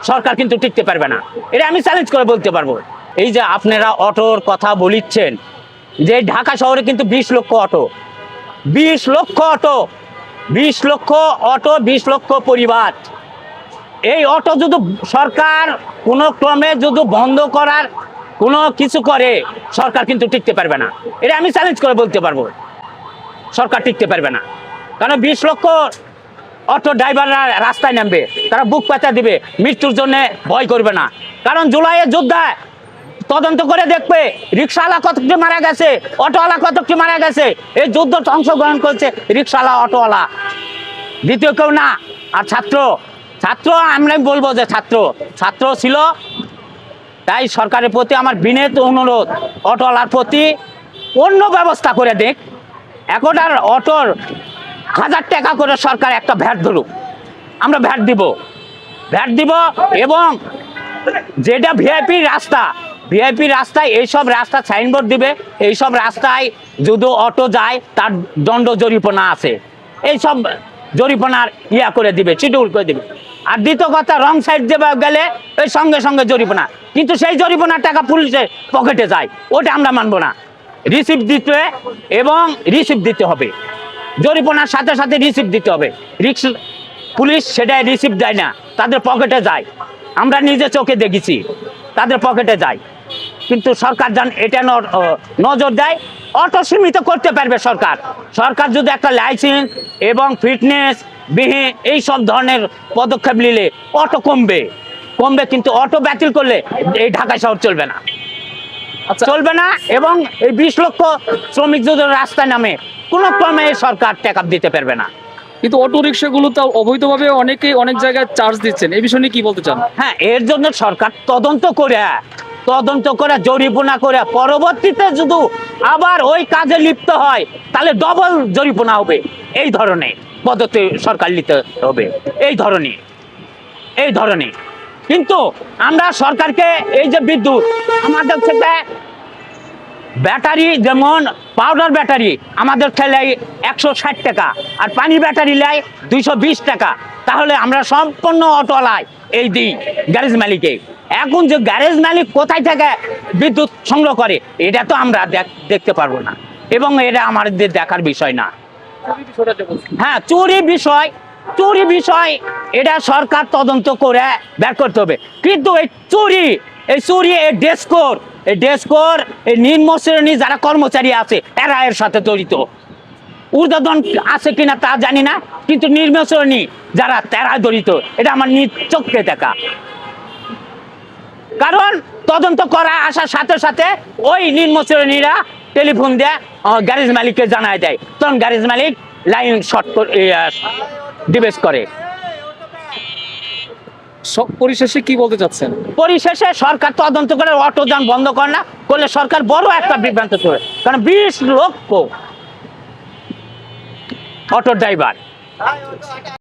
সরকার কিন্তু টিকতে পারবে না। এটা আমি চ্যালেঞ্জ করে বলতে পারবো। এই যে আপনারা অটোর কথা বলিচ্ছেন, যে ঢাকা শহরে কিন্তু 20 লক্ষ অটো, 20 লক্ষ অটো, 20 লক্ষ অটো, 20 লক্ষ পরিবার। এই অটো যদি সরকার কোনো ক্রমে যদি বন্ধ করার কোনো কিছু করে, সরকার কিন্তু টিকতে পারবে না। এটা আমি চ্যালেঞ্জ করে বলতে পারবো, সরকার টিকতে পারবে না। কারণ 20 লক্ষ অটো ড্রাইভাররা রাস্তায় নামবে, তারা বুক পাতা দিবে, মৃত্যুর জন্য ভয় করবে না। কারণ জুলাইয়ের যোদ্ধায় তদন্ত করে দেখবে রিক্সাওয়ালা কতটি মারা গেছে, অটোওয়ালা কতটি মারা গেছে। এই যুদ্ধ অংশগ্রহণ করছে রিক্সাওয়ালা, অটোওয়ালা, দ্বিতীয় কেউ না। আর ছাত্র আমরা বলবো যে ছাত্র ছিল। তাই সরকারের প্রতি আমার বিনীত অনুরোধ, অটোওয়ালার প্রতি অন্য ব্যবস্থা করে দেখ। এখন আর অটোর 1000 টাকা করে সরকার একটা ভ্যাট ধরুক, আমরা ভ্যাট দিব এবং যেটা ভিআইপি রাস্তায় এইসব রাস্তা সাইনবোর্ড দিবে, এইসব রাস্তায় যদি অটো যায় তার দণ্ড জরিমানা আছে, এইসব জরিমানার করে দিবে, শিডিউল করে দিবে। আর দ্বিতীয় কথা, রং সাইড দেবে গেলে ওই সঙ্গে সঙ্গে জরিমানা, কিন্তু সেই জরিমানার টাকা পুলিশের পকেটে যায়, ওটা আমরা মানবো না। রিসিপ্ট দিতে হবে, জরিমানার সাথে সাথে রিসিপ্ট দিতে হবে। পুলিশ সেটাই রিসিপ্ট দেয় না, তাদের পকেটে যায়। আমরা নিজে চোখে দেখেছি, তাদের পকেটে যায়। কিন্তু সরকার এটা নজর দেয়, অটো সীমিত করতে পারবে সরকার যদি একটা লাইসেন্স এবং ফিটনেস বিহীন এই সব ধরনের পদক্ষেপ নিলে অটো কমবে। কিন্তু অটো বাতিল করলে এই ঢাকা শহর চলবে না, চলবে না। এবং এই 20 লক্ষ শ্রমিক যদি রাস্তায় নামে, কোনো ক্রমে সরকার টেকআপ দিতে পারবে না। কিন্তু অটো রিক্সাগুলো তো অবৈধভাবে অনেক জায়গায় চার্জ দিচ্ছেন, এই বিষয়ে কি বলতে চান? হ্যাঁ, এর জন্য সরকার তদন্ত করে জরিমানা করে পরবর্তীতে যদি আবার ওই কাজে লিপ্ত হয় তাহলে ডবল জরিমানা হবে। এই ধরনের পদ্ধতি সরকার নিতে হবে, এই ধরনের। কিন্তু আমরা সরকারকে এই যে বিদ্যুৎ আমাদের থেকে ব্যাটারি, যেমন পাউডার ব্যাটারি আমাদের খেলায় 160 টাকা, আর পানি ব্যাটারি লাই 220 টাকা। তাহলে আমরা সম্পূর্ণ অটোওয়ালায় এই দিই গ্যারেজ মালিকে। এখন যে গ্যারেজ মালিক কোথায় থেকে বিদ্যুৎ সংগ্রহ করে, এটা তো আমরা দেখতে পারবো না, এবং এটা আমাদের দেখার বিষয় না। হ্যাঁ, চুরি বিষয় এটা সরকার তদন্ত করে বের করতে হবে। কিন্তু এই চুরি ডেস্কোর এই নিম্ন শ্রেণী যারা কর্মচারী আছে, এরা এর সাথে জড়িত। ঊর্ধ্বতন আছে কিনা তা জানি না, কিন্তু নিম্ন শ্রেণী যারা, তারা জড়িত। এটা আমার নিজ চোখে দেখা। কারণ তদন্ত করা আসার সাথে সাথে ওই নিম্ন শ্রেণীরা টেলিফোন দিয়ে গ্যারেজ মালিককে জানায় দেয়, তখন গ্যারেজ মালিক লাইন শর্ট ডিবেস করে। পরিশেষে কি বলতে চাচ্ছেন? পরিশেষে সরকার তদন্ত করে অটো যান বন্ধ করে না করলে সরকার বড় একটা বিভ্রান্ত করে। কারণ 20 লক্ষ অটো ড্রাইভার